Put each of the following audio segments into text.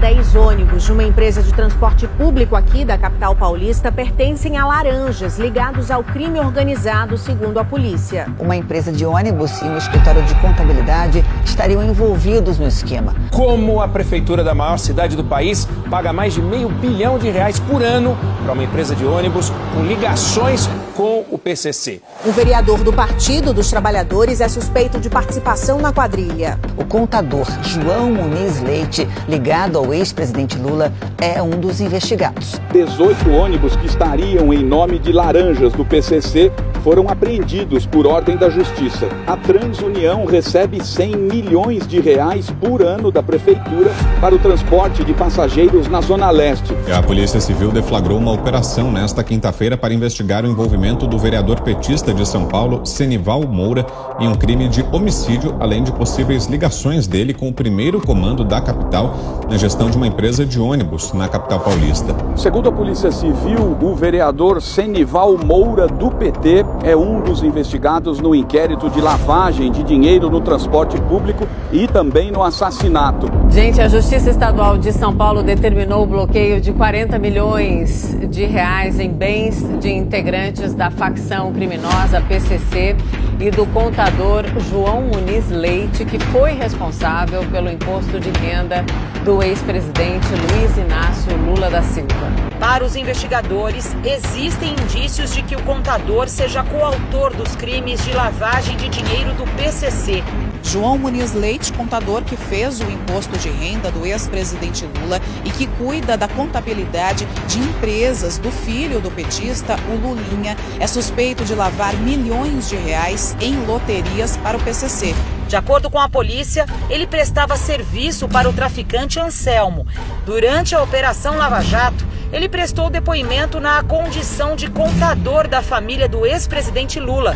10 ônibus de uma empresa de transporte público aqui da capital paulista pertencem a laranjas ligados ao crime organizado, segundo a polícia. Uma empresa de ônibus e um escritório de contabilidade estariam envolvidos no esquema. Como a prefeitura da maior cidade do país paga mais de R$500 bilhão por ano para uma empresa de ônibus com ligações com o PCC. O vereador do Partido dos Trabalhadores é suspeito de participação na quadrilha. O contador João Muniz Leite, ligado ao ex-presidente Lula, é um dos investigados. 18 ônibus que estariam em nome de laranjas do PCC foram apreendidos por ordem da Justiça. A Transunião recebe R$100 milhões por ano da Prefeitura para o transporte de passageiros na Zona Leste. A Polícia Civil deflagrou uma operação nesta quinta-feira para investigar o envolvimento do vereador petista de São Paulo, Senival Moura, em um crime de homicídio, além de possíveis ligações dele com o primeiro comando da capital na gestão de uma empresa de ônibus na capital paulista. Segundo a Polícia Civil, o vereador Senival Moura, do PT, é um dos investigados no inquérito de lavagem de dinheiro no transporte público e também no assassinato. Gente, a Justiça Estadual de São Paulo determinou o bloqueio de R$40 milhões em bens de integrantes da facção criminosa PCC e do contador João Muniz Leite, que foi responsável pelo imposto de renda do ex-presidente Luiz Inácio Lula da Silva. Para os investigadores, existem indícios de que o contador seja coautor dos crimes de lavagem de dinheiro do PCC. João Muniz Leite, contador que fez o imposto de renda do ex-presidente Lula e que cuida da contabilidade de empresas do filho do petista, o Lulinha, é suspeito de lavar milhões de reais em loterias para o PCC. De acordo com a polícia, ele prestava serviço para o traficante Anselmo. Durante a Operação Lava Jato, ele prestou depoimento na condição de contador da família do ex-presidente Lula.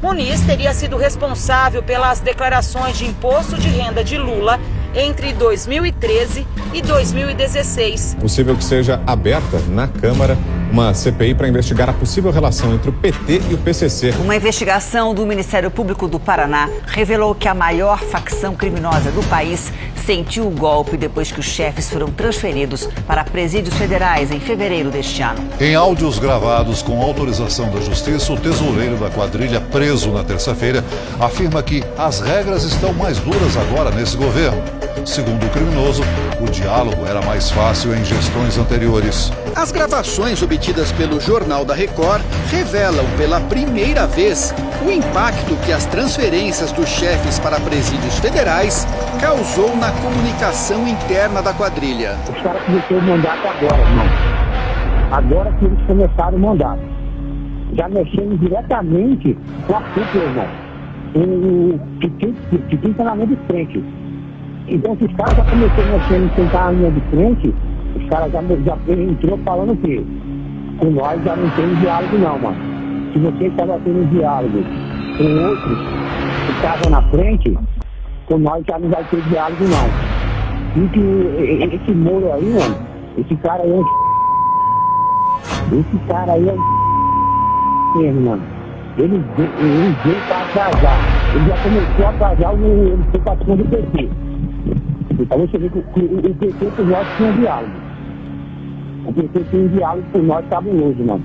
Muniz teria sido responsável pelas declarações de imposto de renda de Lula entre 2013 e 2016. Possível que seja aberta na Câmara uma CPI para investigar a possível relação entre o PT e o PCC. Uma investigação do Ministério Público do Paraná revelou que a maior facção criminosa do país sentiu o golpe depois que os chefes foram transferidos para presídios federais em fevereiro deste ano. Em áudios gravados com autorização da Justiça, o tesoureiro da quadrilha, preso na terça-feira, afirma que as regras estão mais duras agora nesse governo. Segundo o criminoso, o diálogo era mais fácil em gestões anteriores. As gravações obtidas pelo Jornal da Record revelam pela primeira vez o impacto que as transferências dos chefes para presídios federais causou na comunicação interna da quadrilha. Os caras começaram o mandato agora, irmão. Agora que eles começaram o mandato. Já mexendo diretamente com a cúpula, irmão. Que tem treinamento de frente. Então, se os caras já começaram mexendo em sentar a linha de frente, os caras já entrou falando o quê? Com nós já não tem diálogo não, mano. Se você estava tendo diálogo com outros que estavam na frente, com nós já não vai ter diálogo não. E que esse Moro aí, mano, esse cara aí é mesmo, mano. Ele veio para atrasar. Ele já começou a atrasar o participação do PT. Então você vê que o PT por nós tinha diálogo. O PT tinha diálogo por nós cabuloso, mano.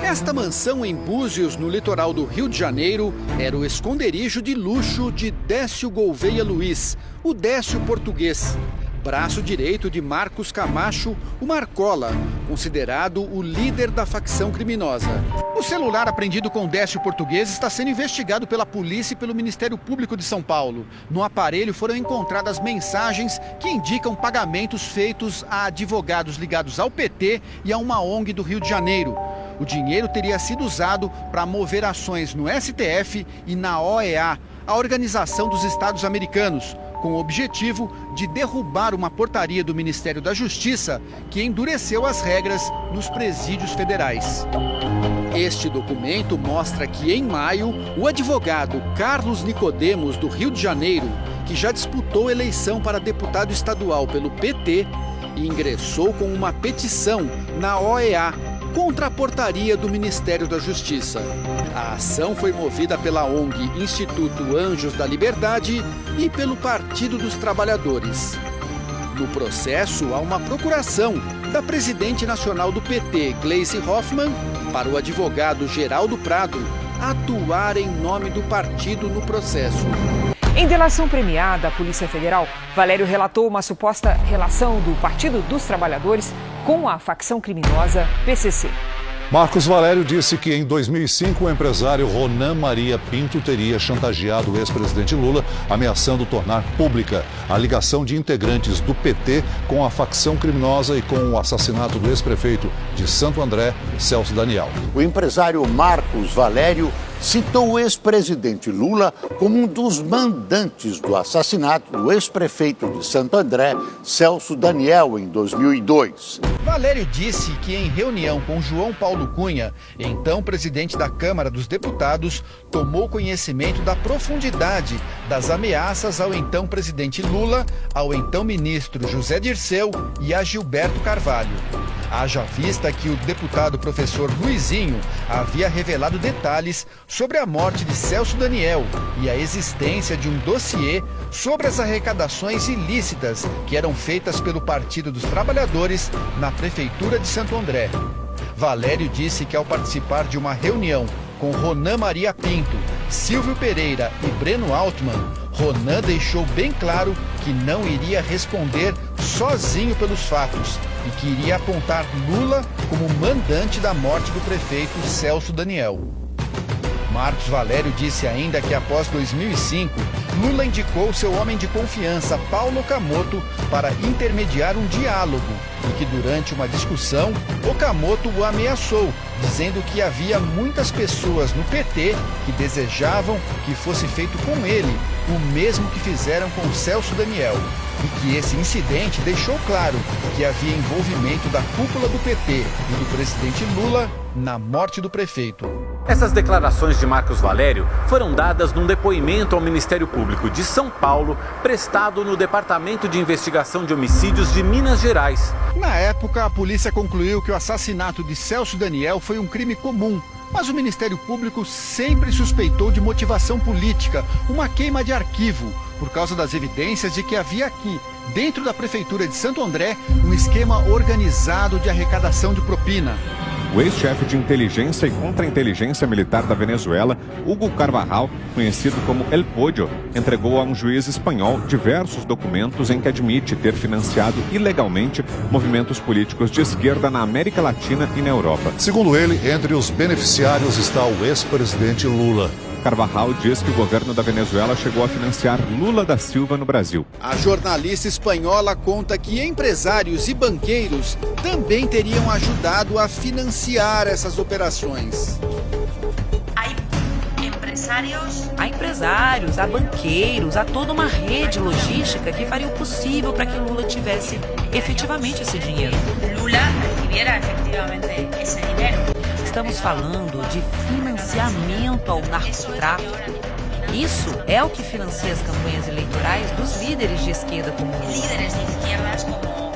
Esta mansão em Búzios, no litoral do Rio de Janeiro, era o esconderijo de luxo de Décio Gouveia Luiz, o Décio português. Braço direito de Marcos Camacho, o Marcola, considerado o líder da facção criminosa. O celular apreendido com Décio Português está sendo investigado pela polícia e pelo Ministério Público de São Paulo. No aparelho foram encontradas mensagens que indicam pagamentos feitos a advogados ligados ao PT e a uma ONG do Rio de Janeiro. O dinheiro teria sido usado para mover ações no STF e na OEA, a Organização dos Estados Americanos, com o objetivo de derrubar uma portaria do Ministério da Justiça que endureceu as regras nos presídios federais. Este documento mostra que, em maio, o advogado Carlos Nicodemos, do Rio de Janeiro, que já disputou eleição para deputado estadual pelo PT, ingressou com uma petição na OEA contra a portaria do Ministério da Justiça. A ação foi movida pela ONG Instituto Anjos da Liberdade e pelo Partido dos Trabalhadores. No processo, há uma procuração da presidente nacional do PT, Gleisi Hoffmann, para o advogado Geraldo Prado atuar em nome do partido no processo. Em delação premiada à Polícia Federal, Valério relatou uma suposta relação do Partido dos Trabalhadores com a facção criminosa PCC. Marcos Valério disse que em 2005 o empresário Ronan Maria Pinto teria chantageado o ex-presidente Lula, ameaçando tornar pública a ligação de integrantes do PT com a facção criminosa e com o assassinato do ex-prefeito de Santo André, Celso Daniel. O empresário Marcos Valério citou o ex-presidente Lula como um dos mandantes do assassinato do ex-prefeito de Santo André, Celso Daniel, em 2002. Valério disse que em reunião com João Paulo Cunha, então presidente da Câmara dos Deputados, tomou conhecimento da profundidade das ameaças ao então presidente Lula, ao então ministro José Dirceu e a Gilberto Carvalho. Haja vista que o deputado professor Luizinho havia revelado detalhes sobre a morte de Celso Daniel e a existência de um dossiê sobre as arrecadações ilícitas que eram feitas pelo Partido dos Trabalhadores na Prefeitura de Santo André. Valério disse que ao participar de uma reunião com Ronan Maria Pinto, Silvio Pereira e Breno Altman, Ronan deixou bem claro que não iria responder sozinho pelos fatos e que iria apontar Lula como mandante da morte do prefeito Celso Daniel. Marcos Valério disse ainda que após 2005, Lula indicou seu homem de confiança, Paulo Camoto, para intermediar um diálogo e que durante uma discussão, o Camoto o ameaçou, dizendo que havia muitas pessoas no PT que desejavam que fosse feito com ele o mesmo que fizeram com Celso Daniel. E que esse incidente deixou claro que havia envolvimento da cúpula do PT e do presidente Lula na morte do prefeito. Essas declarações de Marcos Valério foram dadas num depoimento ao Ministério Público de São Paulo, prestado no Departamento de Investigação de Homicídios de Minas Gerais. Na época, a polícia concluiu que o assassinato de Celso Daniel foi um crime comum, mas o Ministério Público sempre suspeitou de motivação política, uma queima de arquivo, por causa das evidências de que havia aqui, dentro da Prefeitura de Santo André, um esquema organizado de arrecadação de propina. O ex-chefe de inteligência e contra-inteligência militar da Venezuela, Hugo Carvajal, conhecido como El Pollo, entregou a um juiz espanhol diversos documentos em que admite ter financiado ilegalmente movimentos políticos de esquerda na América Latina e na Europa. Segundo ele, entre os beneficiários está o ex-presidente Lula. Carvajal diz que o governo da Venezuela chegou a financiar Lula da Silva no Brasil. A jornalista espanhola conta que empresários e banqueiros também teriam ajudado a financiar essas operações. Há empresários, há banqueiros, há toda uma rede logística que faria o possível para que Lula tivesse efetivamente esse dinheiro. Estamos falando de financiamento ao narcotráfico. Isso é o que financia as campanhas eleitorais dos líderes de esquerda como Lula.